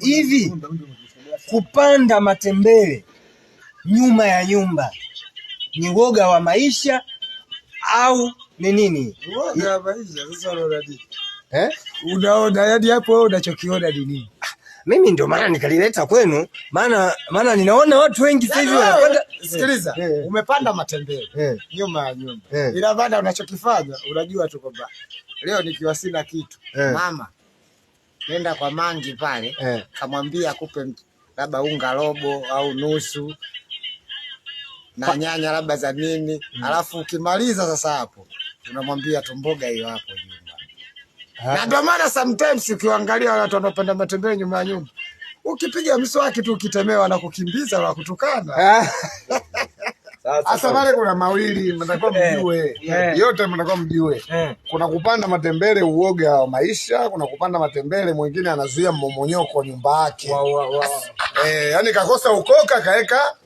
hivi kupanda matembele nyuma ya nyumba ni woga wa maisha au ni nini? Woga wa maisha. Sasa unaona nini? Unaona yani hapo wewe unachokiona ni nini? Mimi ndio maana nikalileta kwenu, maana ninaona watu wengi sasa hivi wanapanda. Sikiliza, umepanda matembele nyuma ya nyumba. Ila baada unachokifanya unajua tu kwamba leo nikiwa sina kitu, mama nenda kwa mangi pale, kamwambia akupe labda unga robo au nusu na nyanya labda za nini, alafu ukimaliza sasa hapo unamwambia tu mboga hiyo hapo nyumba. Na ndio maana sometimes ukiangalia watu wanapanda matembele nyuma ya nyumba, ukipiga mswaki tu ukitemewa na kukimbiza na kutukana. Sasa pale kuna mawili mnatakiwa mjue. Yote mnatakiwa mjue. Kuna kupanda matembele uoga wa maisha, kuna kupanda matembele mwingine anazuia mmomonyoko nyumba yake. Yani kakosa ukoka kaeka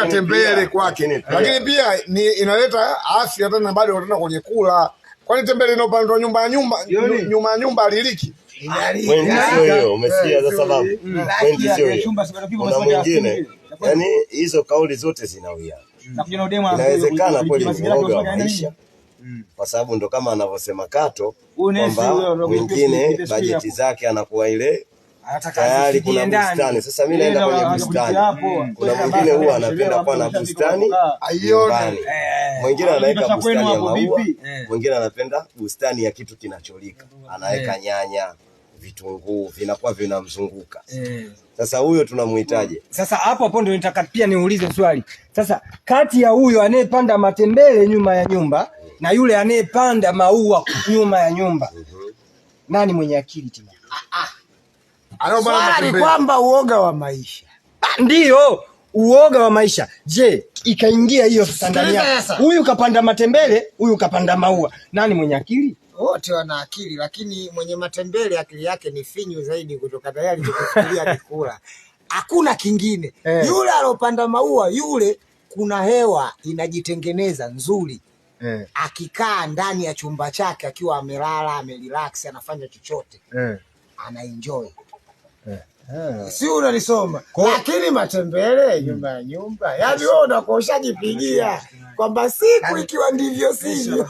tembele kwake. Lakini pia ni inaleta afya tena bado utaenda kwenye kula. Kwani tembele inopandwa nyuma ya nyumba aliliki? Sio umesikia za sababu. Sio. Kuna mwingine yani hizo kauli zote zinawia. Inawezekana kweli uoga wa maisha. Kwa sababu ndo kama anavyosema Kato kwamba mwingine bajeti zake anakuwa ile tayari kuna bustani. Sasa mimi naenda kwenye bustani. Kuna mwingine huwa anapenda kuwa na bustani nyumbani. Mwingine anaweka bustani ya maua, mwingine anapenda bustani ya kitu kinacholika. Anaweka nyanya, vitunguu, vinakuwa vinamzunguka. Sasa huyo tunamuhitaji. Sasa hapo ndio nitaka pia niulize swali. Sasa kati ya huyo anayepanda matembele nyuma ya nyumba na yule anayepanda maua nyuma ya nyumba, nani mwenye akili tena? Swala ni kwamba uoga wa maisha. Ndio, uoga wa maisha. Je, ikaingia hiyo sasa ndani yake. Huyu kapanda matembele, huyu kapanda maua. Nani mwenye akili? Wote wana akili, lakini mwenye matembele akili yake ni finyu zaidi kutoka tayari kufikiria kukula. Hakuna kingine. Yule alopanda maua, yule kuna hewa inajitengeneza nzuri. Akikaa ndani ya chumba chake akiwa amelala, amerelax, anafanya chochote. Ana enjoy. Si unanisoma. Lakini matembele nyumba ya nyumba, yaani wewe unakuwa ushajipigia kwamba siku ikiwa ndivyo sivyo.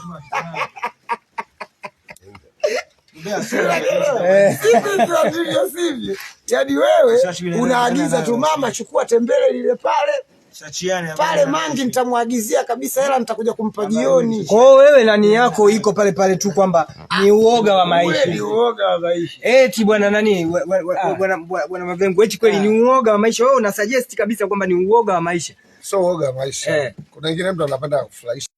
Siku ikiwa ndivyo sivyo. Yaani wewe unaagiza tu, mama chukua tembele lile pale mangi nitamwagizia kabisa, hela nitakuja kumpa jioni. Kwa hiyo wewe nani yako iko pale pale tu kwamba ni uoga wa maisha. Ni uoga wa maisha. Eti bwana nani bwana Mavengo, eti kweli ni uoga wa maisha. Wewe una suggest kabisa kwamba ni uoga wa maisha. So uoga wa maisha. Kuna wengine mtu anapenda kufurahisha.